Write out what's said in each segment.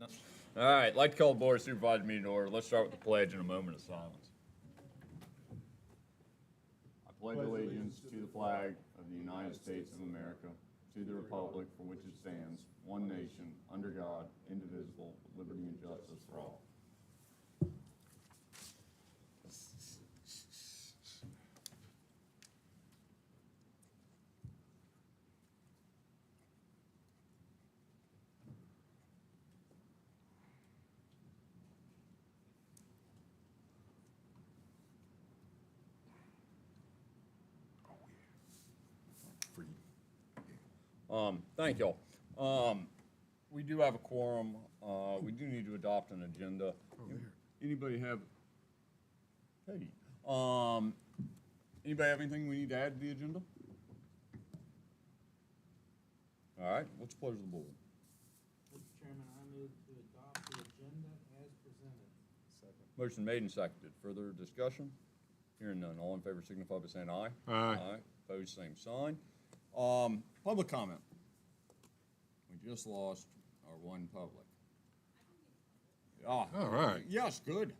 All right, like to call the Board of Supervisors meeting to order. Let's start with the pledge and a moment of silence. I pledge allegiance to the flag of the United States of America, to the republic for which it stands, one nation, under God, indivisible, with liberty and justice for all. Thank y'all. We do have a quorum. We do need to adopt an agenda. Anybody have? Hey. Anybody have anything we need to add to the agenda? All right. What's the pleasure of the board? Mr. Chairman, I move to adopt the agenda as presented. Second. Motion made and seconded. Further discussion? Hearing none. All in favor signify by saying aye. Aye. Aye. Opposed, same sign. Public comment. We just lost our one public. Ah, All right. yes, good.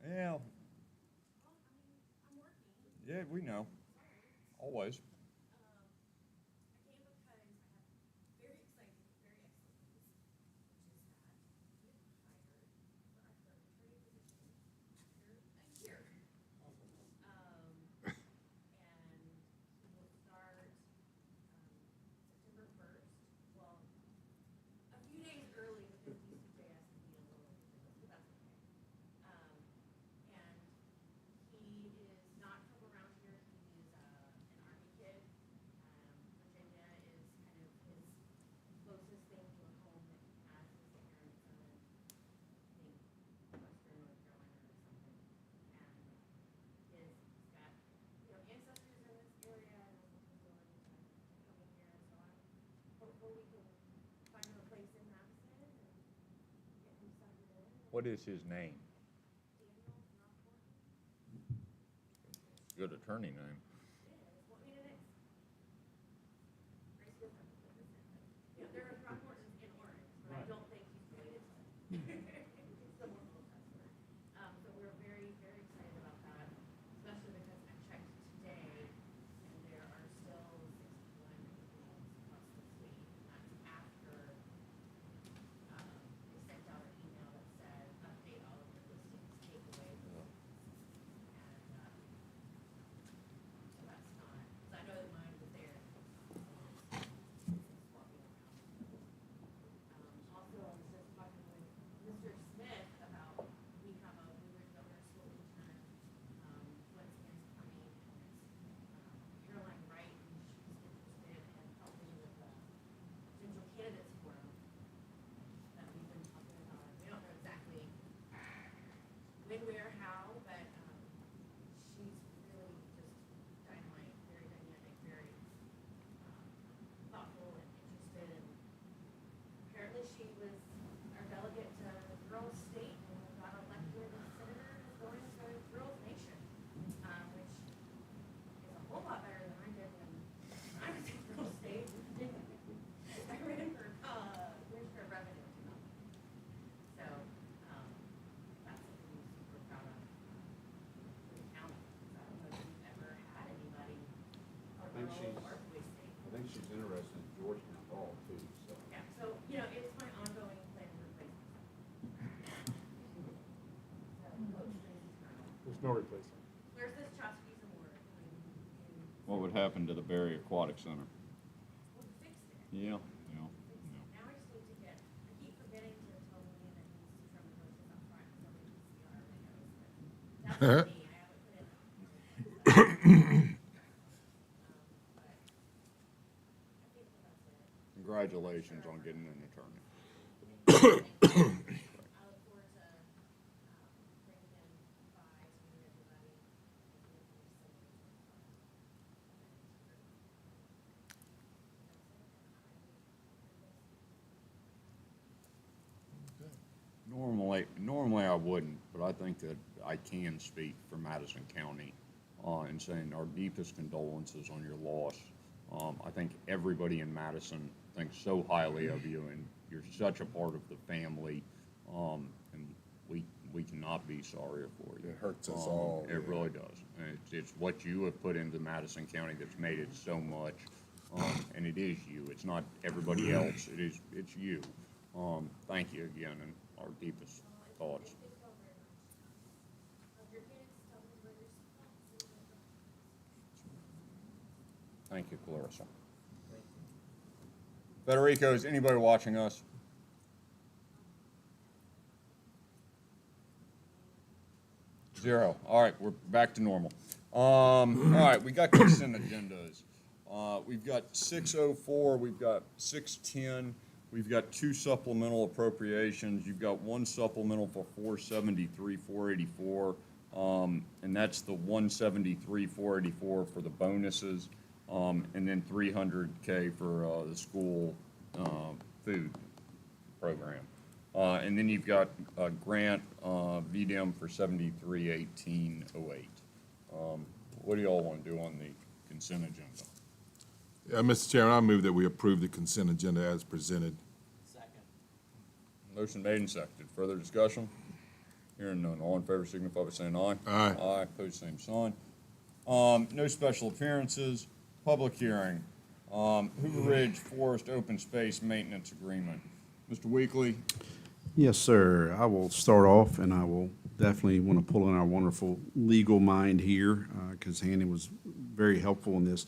Yeah. Yeah, we know. Always. What is his name? Good attorney name. She was our delegate to Girls State and got elected as senator and is going to Girls Nation, which is a whole lot better than I did when I was at Girls State. I ran for Commissioner of Revenue. So that's something we're super proud of for the county. So I don't know if we've ever had anybody or Boise State. I think she's interested in Georgetown ball too, so. Yeah, so, it's my ongoing plan to replace myself. There's no replacement. Where's this Chosky's award? What would happen to the Berry Aquatic Center? We fixed it. Yeah. Now I just need to I keep forgetting to tell me that he needs to trim the bushes up front so we can see our windows. But that's me, I haven't put it. But I think that's it. Congratulations on getting an attorney. I look forward to bringing in pies and everybody. Normally I wouldn't, but I think that I can speak for Madison County in saying our deepest condolences on your loss. I think everybody in Madison thinks so highly of you, and you're such a part of the family, and we cannot be sorrier for you. It hurts us all. It really does. And it's what you have put into Madison County that's made it so much, and it is you. It's not everybody else. It's you. Thank you again, and our deepest thoughts. Thank you, Clarissa. Federico, is anybody watching us? Zero. All right, we're back to normal. All right, we got consent agendas. We've got 604, we've got 610, we've got 2 supplemental appropriations. You've got 1 supplemental for 473, 484, and that's the 173, 484 for the bonuses, and then 300K for the school food program. And then you've got a grant VDM for 731808. What do y'all want to do on the consent agenda? Mr. Chairman, I move that we approve the consent agenda as presented. Second. Motion made and seconded. Further discussion? Hearing none. All in favor signify by saying aye. Aye. Aye. Opposed, same sign. No special appearances. Public hearing. Hoover Ridge Forest Open Space Maintenance Agreement. Mr. Weekly? Yes, sir. I will start off, and I will definitely want to pull in our wonderful legal mind here, because Hannah was very helpful in this.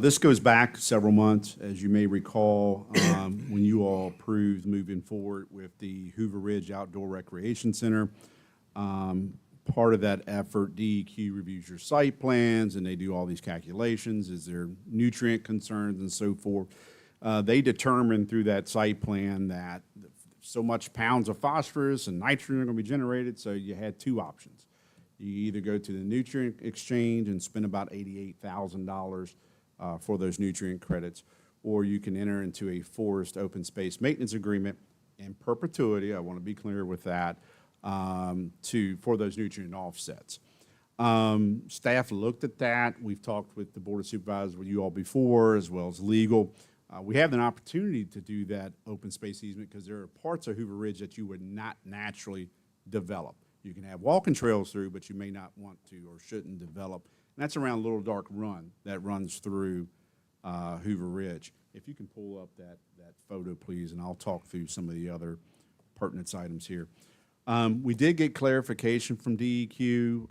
This goes back several months, as you may recall, when you all approved moving forward with the Hoover Ridge Outdoor Recreation Center. Part of that effort, DEQ reviews your site plans, and they do all these calculations. Is there nutrient concerns and so forth? They determined through that site plan that so much pounds of phosphorus and nitrogen are going to be generated, so you had 2 options. You either go to the nutrient exchange and spend about $88,000 for those nutrient credits, or you can enter into a forest open space maintenance agreement in perpetuity, I want to be clear with that, for those nutrient offsets. Staff looked at that. We've talked with the Board of Supervisors with you all before, as well as legal. We have an opportunity to do that open space easement because there are parts of Hoover Ridge that you would not naturally develop. You can have walking trails through, but you may not want to or shouldn't develop. And that's around Little Dark Run that runs through Hoover Ridge. If you can pull up that photo, please, and I'll talk through some of the other pertinence items here. We did get clarification from DEQ,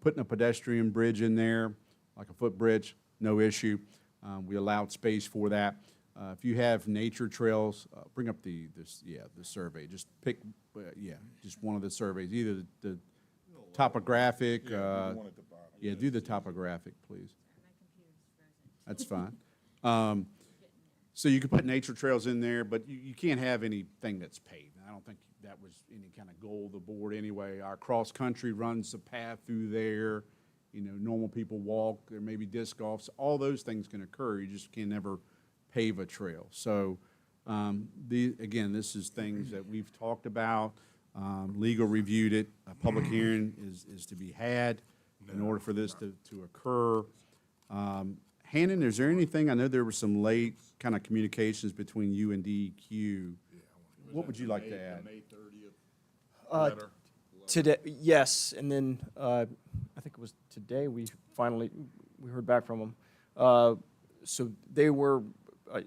putting a pedestrian bridge in there, like a footbridge, no issue. We allowed space for that. If you have nature trails, bring up the survey. Just pick, just one of the surveys, either the topographic. Do the topographic, please. That's fine. So you can put nature trails in there, but you can't have anything that's paved. I don't think that was any kind of goal of the board anyway. Our cross-country runs a path through there. Normal people walk, there may be disc golfs, all those things can occur. You just can never pave a trail. So, again, this is things that we've talked about. Legal reviewed it. A public hearing is to be had in order for this to occur. Hannon, is there anything, I know there were some late kind of communications between you and DEQ. What would you like to add? May 30th letter? Today, yes, and then I think it was today we heard back from them. So they were,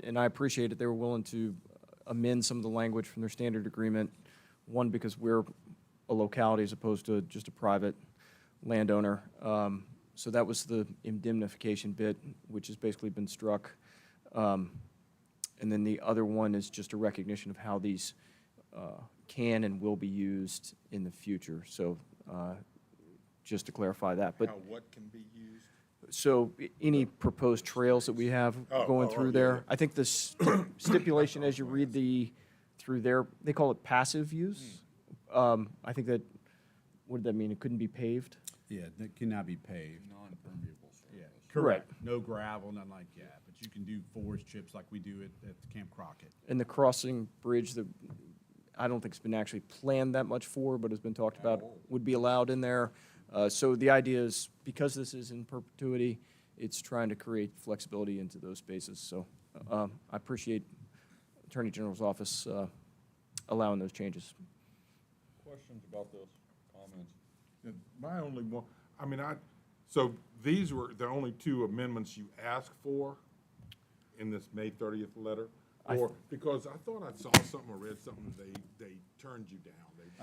and I appreciate it, they were willing to amend some of the language from their standard agreement. One, because we're a locality as opposed to just a private landowner. So that was the indemnification bit, which has basically been struck. And then the other one is just a recognition of how these can and will be used in the future. So just to clarify that. But How what can be used? so any proposed trails that we have going through there, I think the stipulation as you read through there, they call it passive use. I think that, what did that mean? It couldn't be paved? Yeah, that cannot be paved. Non-permeable surface. Yeah, Correct. No gravel, nothing like that. But you can do forest chips like we do at Camp Crockett. And the crossing bridge that I don't think it's been actually planned that much for, but has been talked about, would be allowed in there. So the idea is, because this is in perpetuity, it's trying to create flexibility into those spaces. So I appreciate Attorney General's office allowing those changes. Questions about this, comments? And my only one, I mean, so these were the only two amendments you asked for in this May 30th letter? Or, because I thought I saw something or read something, they turned you down.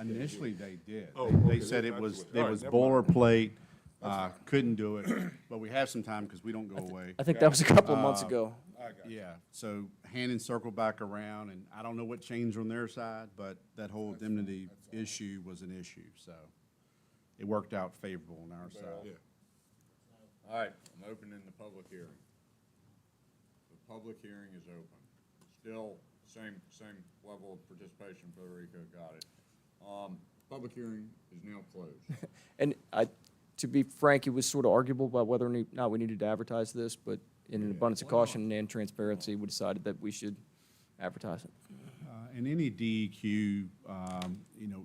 Initially, they did. Oh, They okay, said it that's was, what- it all right, was never mind. boilerplate, couldn't do it, but we have some time because we don't go away. I think that was a couple of months ago. I got you. Yeah, so Hannon circled back around, and I don't know what changed on their side, but that whole indemnity issue was an issue, so it worked out favorable on our side. Yeah. All right, I'm opening the public hearing. The public hearing is open. Still, same level of participation, Federico got it. Public hearing is now closed. And to be frank, it was sort of arguable about whether or not we needed to advertise this, but in an abundance of caution and transparency, we decided that we should advertise it. And any DEQ,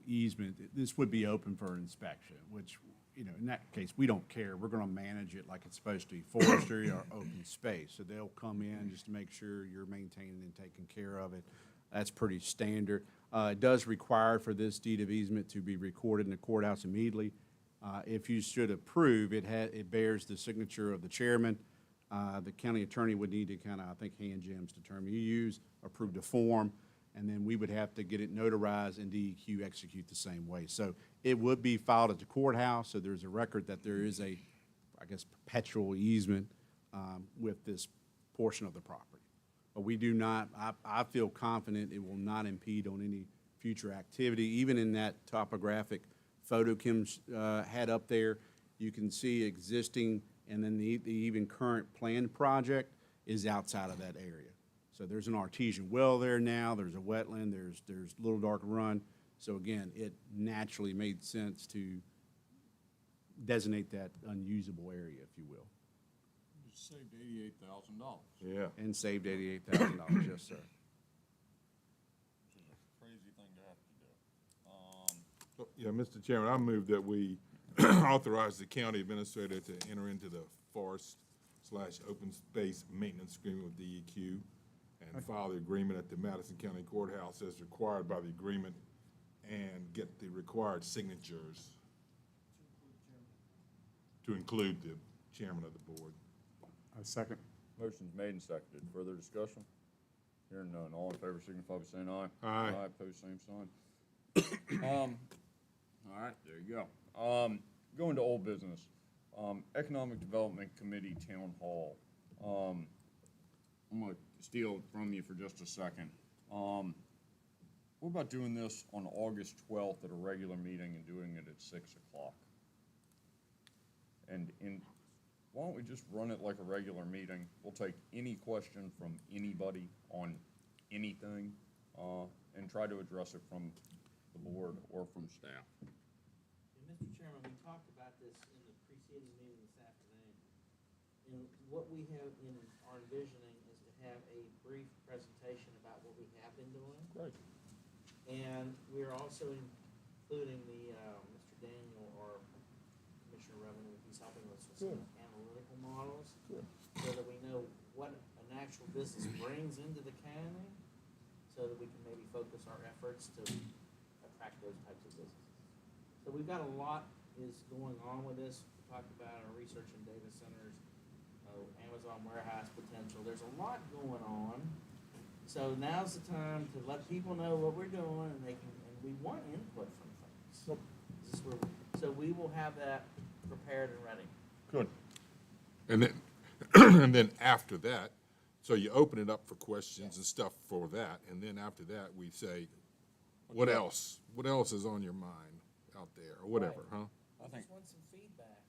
easement, this would be open for inspection, which, in that case, we don't care. We're gonna manage it like it's supposed to be forestry or open space. So they'll come in just to make sure you're maintaining and taking care of it. That's pretty standard. It does require for this deed of easement to be recorded in the courthouse immediately. If you should approve, it bears the signature of the chairman. The county attorney would need to I think hand Jim's the term you use, approve the form, and then we would have to get it notarized and DEQ execute the same way. So it would be filed at the courthouse, so there's a record that there is a, perpetual easement with this portion of the property. But we do not, I feel confident it will not impede on any future activity. Even in that topographic photo Kim's had up there, you can see existing, and then the even current planned project is outside of that area. So there's an artesian well there now, there's a wetland, there's Little Dark Run. So again, it naturally made sense to designate that unusable area, if you will. Just saved $88,000. Yeah. And saved $88,000, yes, sir. Which is a crazy thing to have to do. Yeah, Mr. Chairman, I move that we authorize the county administrator to enter into the forest/open space maintenance agreement with DEQ and file the agreement at the Madison County Courthouse as required by the agreement and get the required signatures to include the chairman of the board. A second. Motion's made and seconded. Further discussion? Hearing none. All in favor signify by saying aye. Aye. Aye, pose same sign. All right, there you go. Going to old business. Economic Development Committee Town Hall. I'm gonna steal from you for just a second. What about doing this on August 12th at a regular meeting and doing it at 6 o'clock? And why don't we just run it like a regular meeting? We'll take any question from anybody on anything, and try to address it from the board or from staff. And Mr. Chairman, we talked about this in the preceding meeting this afternoon. And what we have are envisioning is to have a brief presentation about what we have been doing. Great. And we're also including Mr. Daniel, or Commissioner Revenue, he's helping us with some analytical models. So that we know what an actual business brings into the county, so that we can maybe focus our efforts to attract those types of businesses. So we've got a lot is going on with this. We talked about our research in data centers, Amazon warehouse potential. There's a lot going on. So now's the time to let people know what we're doing, and we want input from folks. So we will have that prepared and ready. Good. And then, and then after that, so you open it up for questions and stuff for that, and then after that, we say, what else? What else is on your mind out there, or whatever, huh? I think Just want some feedback.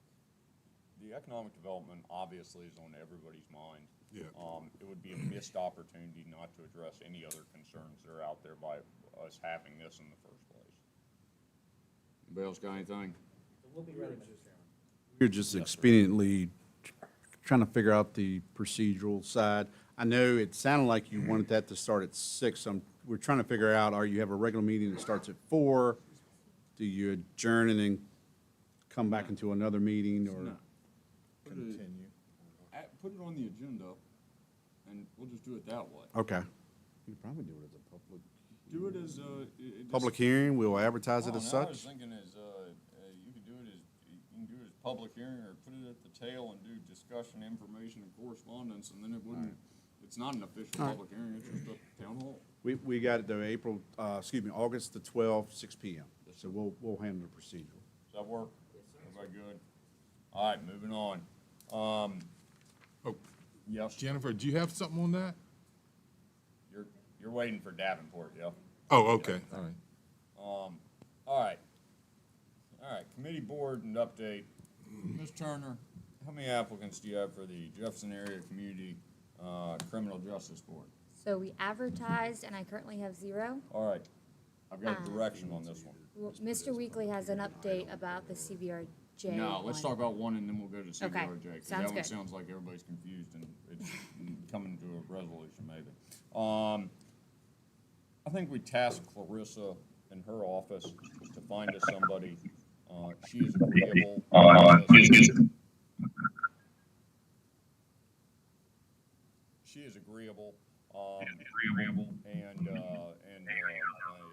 the economic development obviously is on everybody's mind. Yeah. It would be a missed opportunity not to address any other concerns that are out there by us having this in the first place. Anybody else got anything? So we'll be ready, Mr. Chairman. We're just expediently trying to figure out the procedural side. I know it sounded like you wanted that to start at 6. We're trying to figure out, you have a regular meeting that starts at 4? Do you adjourn and then come back into another meeting, or? Continue. Put it on the agenda, and we'll just do it that way. Okay. You could probably do it as a public. Do it as Public hearing, we'll advertise it as I was such. thinking as, you could do it as, you can do it as public hearing or put it at the tail and do discussion, information, and correspondence, and then it wouldn't, it's not an official public hearing, it's just a town hall. We got it to August the 12th, 6 PM. So we'll handle the procedural. Does that work? Everybody good? All right, moving on. Oh, Yes, Jennifer, do you have something on that? you're waiting for Davenport, yeah? Oh, okay, all right. All right. All right, committee board and update. Ms. Turner, how many applicants do you have for the Jefferson Area Community Criminal Justice Board? So we advertised, and I currently have 0. All right, I've got a direction on this one. Well, Mr. Weekly has an update about the CBRJ. No, let's one. talk about one and then we'll go to Okay, CBRJ. 'Cause sounds that one good. sounds like everybody's confused and it's coming to a resolution maybe. I think we tasked Clarissa in her office to find us somebody. She is agreeable. She is agreeable. And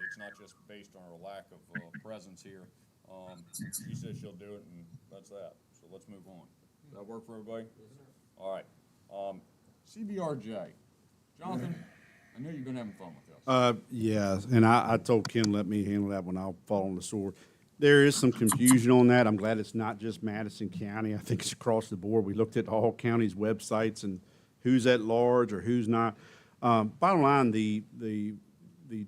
it's not just based on her lack of presence here. She says she'll do it, and that's that. So let's move on. Does that work for everybody? All right. CBRJ. Jonathan, I know you've been having fun with this. Yeah, and I told Kim, let me handle that when I'll fall on the sword. There is some confusion on that. I'm glad it's not just Madison County. I think it's across the board. We looked at all counties' websites and who's at large or who's not. Bottom line, the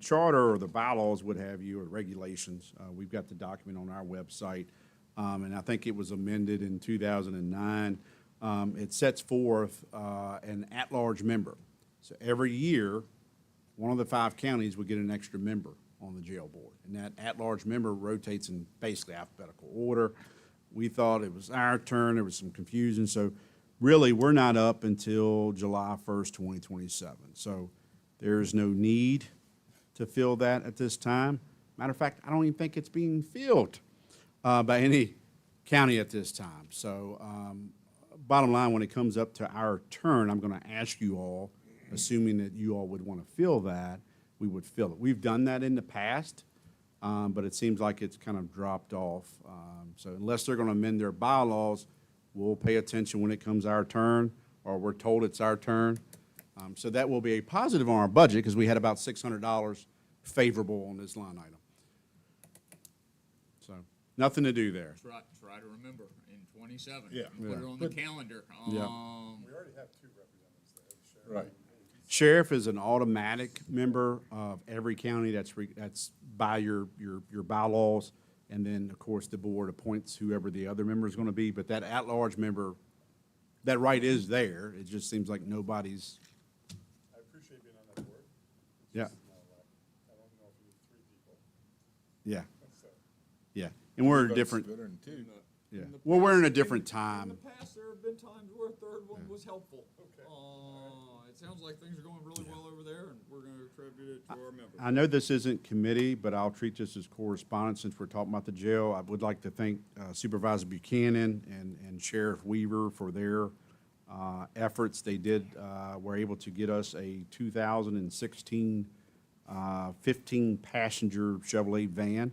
charter or the bylaws would have you, or regulations. We've got the document on our website, and I think it was amended in 2009. It sets forth an at-large member. So every year, one of the 5 counties would get an extra member on the jail board. And that at-large member rotates in basically alphabetical order. We thought it was our turn. There was some confusion. So really, we're not up until July 1st, 2027. So there's no need to fill that at this time. Matter of fact, I don't even think it's being filled by any county at this time. So bottom line, when it comes up to our turn, I'm going to ask you all, assuming that you all would want to fill that, we would fill it. We've done that in the past, but it seems like it's kind of dropped off. So unless they're going to amend their bylaws, we'll pay attention when it comes our turn, or we're told it's our turn. So that will be a positive on our budget, because we had about $600 favorable on this line item. So nothing to do there. Try to remember in 27. Yeah. Put it on the calendar. We already have 2 representatives there. Right. Sheriff is an automatic member of every county that's by your bylaws. And then, of course, the board appoints whoever the other member is going to be. But that at-large member, that right is there. It just seems like nobody's. I appreciate being on that board. Yeah. I don't know if you need 3 people. Yeah, So, yeah. And we're Votes different. better than 2. Yeah. Well, we're in a different time. In the past, there have been times where a third one was helpful. Okay. It sounds like things are going really well over there, and we're going to attribute it to our members. I know this isn't committee, but I'll treat this as correspondence since we're talking about the jail. I would like to thank Supervisor Buchanan and Sheriff Weaver for their efforts. They were able to get us a 2016 15-passenger Chevrolet van.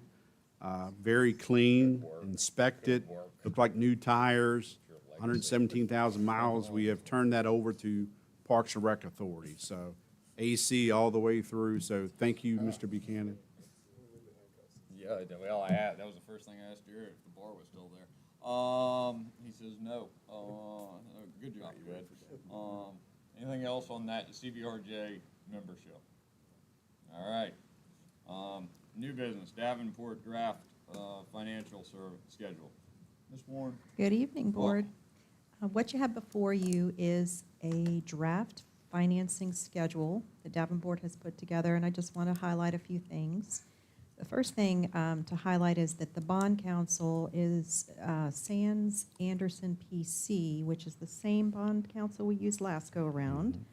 Very clean, inspected, looked like new tires, 117,000 miles. We have turned that over to Parks and Rec Authority, so AC all the way through. So thank you, Mr. Buchanan. Yeah, well, that was the first thing I asked Jared if the bar was still there. He says no. Good job, Ed. Anything else on that CVRJ membership? All right. New business, Davenport draft financial schedule. Ms. Warren? Good evening, Board. What you have before you is a draft financing schedule that Davenport has put together, and I just want to highlight a few things. The first thing to highlight is that the bond counsel is Sands Anderson PC, which is the same bond counsel we used last go-around.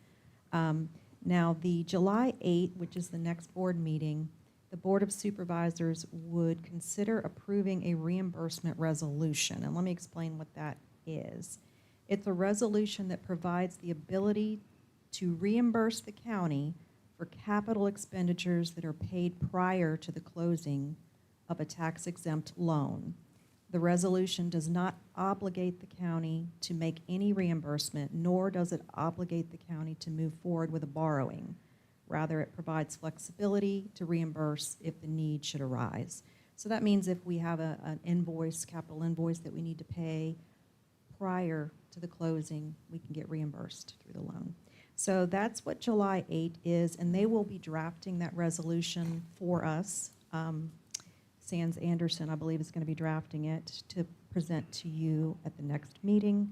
Now, the July 8th, which is the next board meeting, the Board of Supervisors would consider approving a reimbursement resolution. And let me explain what that is. It's a resolution that provides the ability to reimburse the county for capital expenditures that are paid prior to the closing of a tax-exempt loan. The resolution does not obligate the county to make any reimbursement, nor does it obligate the county to move forward with a borrowing. Rather, it provides flexibility to reimburse if the need should arise. So that means if we have an invoice, capital invoice that we need to pay prior to the closing, we can get reimbursed through the loan. So that's what July 8 is, and they will be drafting that resolution for us. Sands Anderson, I believe, is going to be drafting it to present to you at the next meeting.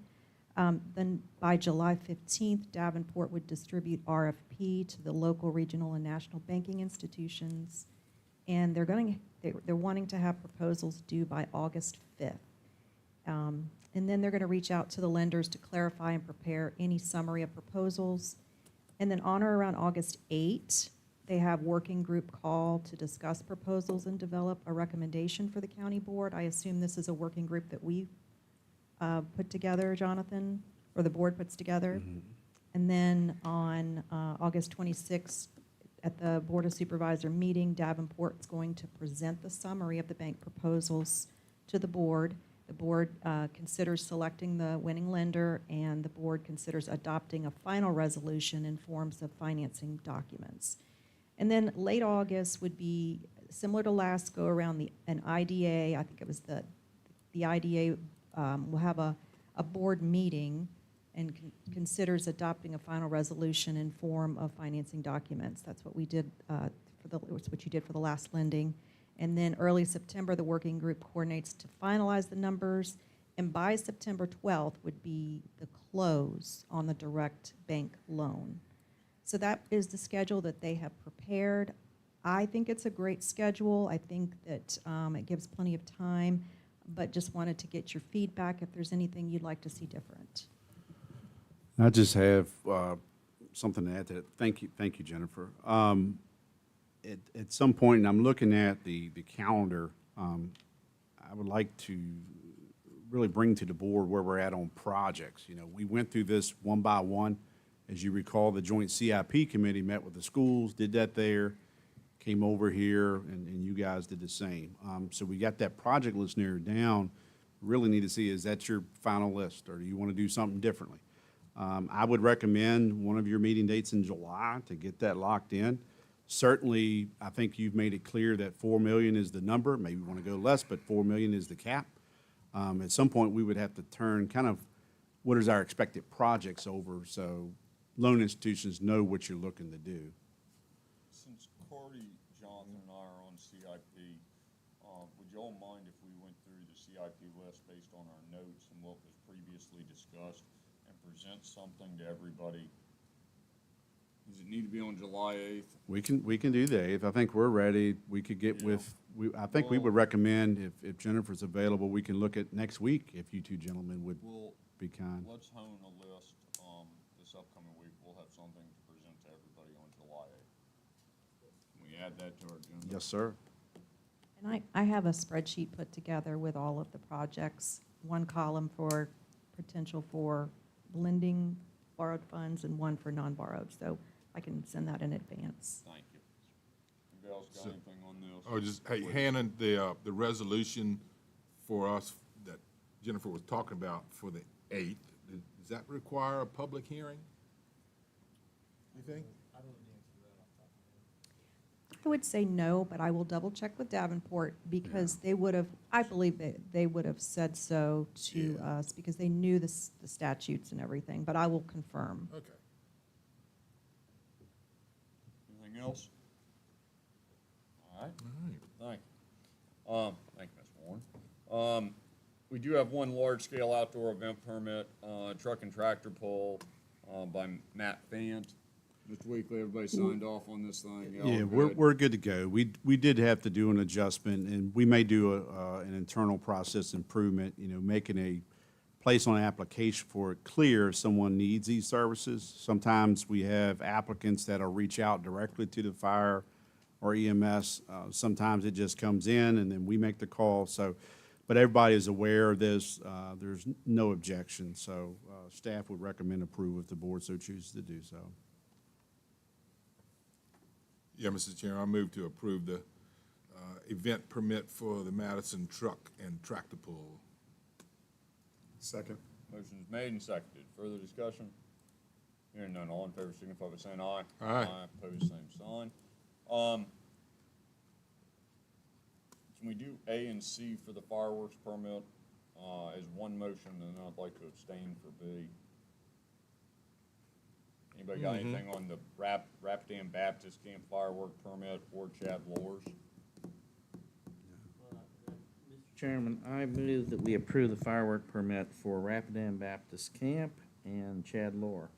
Then by July 15th, Davenport would distribute RFP to the local, regional, and national banking institutions. And they're wanting to have proposals due by August 5th. And then they're going to reach out to the lenders to clarify and prepare any summary of proposals. And then on or around August 8th, they have working group call to discuss proposals and develop a recommendation for the county board. I assume this is a working group that we put together, Jonathan, or the board puts together. Mhm. And then on August 26th, at the Board of Supervisor meeting, Davenport's going to present the summary of the bank proposals to the board. The board considers selecting the winning lender, and the board considers adopting a final resolution in forms of financing documents. And then late August would be similar to last go around, an IDA. I think it was the IDA will have a board meeting and considers adopting a final resolution in form of financing documents. That's what we did what you did for the last lending. And then early September, the working group coordinates to finalize the numbers. And by September 12th would be the close on the direct bank loan. So that is the schedule that they have prepared. I think it's a great schedule. I think that it gives plenty of time, but just wanted to get your feedback if there's anything you'd like to see different. I just have something to add to that. Thank you, Jennifer. At some point, and I'm looking at the calendar, I would like to really bring to the board where we're at on projects. You know, we went through this one by one. As you recall, the joint CIP committee met with the schools, did that there, came over here, and you guys did the same. So we got that project list narrowed down. Really need to see, is that your final list, or do you want to do something differently? I would recommend one of your meeting dates in July to get that locked in. Certainly, I think you've made it clear that 4 million is the number. Maybe we want to go less, but 4 million is the cap. At some point, we would have to turn kind of what is our expected projects over, so loan institutions know what you're looking to do. Since Cordy, Jonathan, and I are on CIP, would y'all mind if we went through the CIP list based on our notes and what was previously discussed and present something to everybody? Does it need to be on July 8th? We can do that. If I think we're ready, we could get with, I think we would recommend, if Jennifer's available, we can look at next week, if you two gentlemen would be kind. Let's hone a list this upcoming week. We'll have something to present to everybody on July 8th. Can we add that to our agenda? Yes, sir. And I have a spreadsheet put together with all of the projects, one column for potential for lending borrowed funds and one for non-borrowed. So I can send that in advance. Thank you. Anybody else got anything on this? Oh, just, hey, Hannah, the resolution for us that Jennifer was talking about for the 8th, does that require a public hearing? You think? I would say no, but I will double check with Davenport because they would have, I believe that they would have said so to us because they knew the statutes and everything, but I will confirm. Okay. Anything else? All right. Thank you. Thank you, Mr. Warren. We do have one large-scale outdoor event permit, truck and tractor pull by Matt Fant. Mr. Weekly, everybody signed off on this thing? Y'all Yeah, good? we're good to go. We did have to do an adjustment, and we may do an internal process improvement, you know, making a place on an application for it clear if someone needs these services. Sometimes we have applicants that'll reach out directly to the fire or EMS. Sometimes it just comes in, and then we make the call. So, but everybody is aware of this. There's no objection, so staff would recommend approval if the board so chooses to do so. Yeah, Mr. Chairman, I move to approve the event permit for the Madison Truck and Tractor Pull. Second. Motion's made and seconded. Further discussion? Hearing none, all in favor signify by saying aye. Aye. Opposed, same sign. Can we do A and C for the fireworks permit as one motion, and then I'd like to abstain for B? Anybody got anything on the Rapidan Baptist Camp firework permit or Chad Lohr's? Mr. Chairman, I move that we approve the firework permit for Rapidan Baptist Camp and Chad Lohr.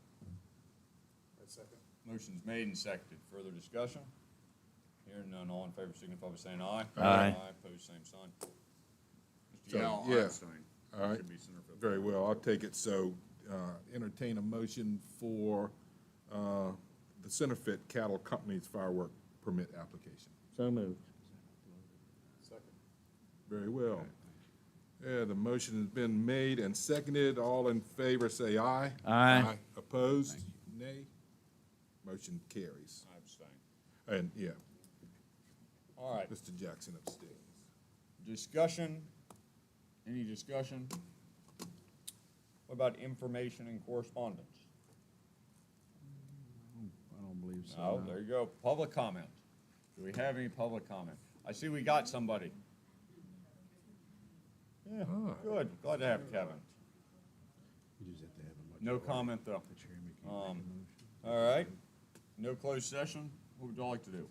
I second. Motion's made and seconded. Further discussion? Hearing none, all in favor signify by saying aye. Aye. Opposed, same sign. Mr. So, Yao, yeah. I abstain. All right. Should be center field. Very well, I'll take it. So entertain a motion for the Centerfit Cattle Company's firework permit application. So moved. Second. Very well. Yeah, the motion has been made and seconded. All in favor, say aye. Aye. Opposed? Nay? Motion carries. I abstain. And, yeah, All right, Mr. Jackson abstains. discussion? Any discussion? What about information and correspondence? I don't believe so. Oh, there you go. Public comment. Do we have any public comment? I see we got somebody. Yeah, good. Glad to have Kevin. You just have to have a No majority. comment, though. The chairman can make a motion. All right. No closed session. What would you like to do?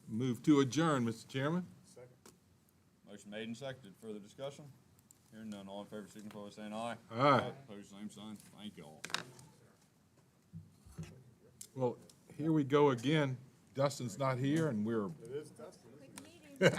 Move to adjourn, Mr. Chairman. Second. Motion made and seconded. Further discussion? Hearing none. All in favor, signify by saying aye. Aye. Opposed, same sign. Thank you all. Well, here we go again. Dustin's not here, and we're It is Dustin. Quick meeting.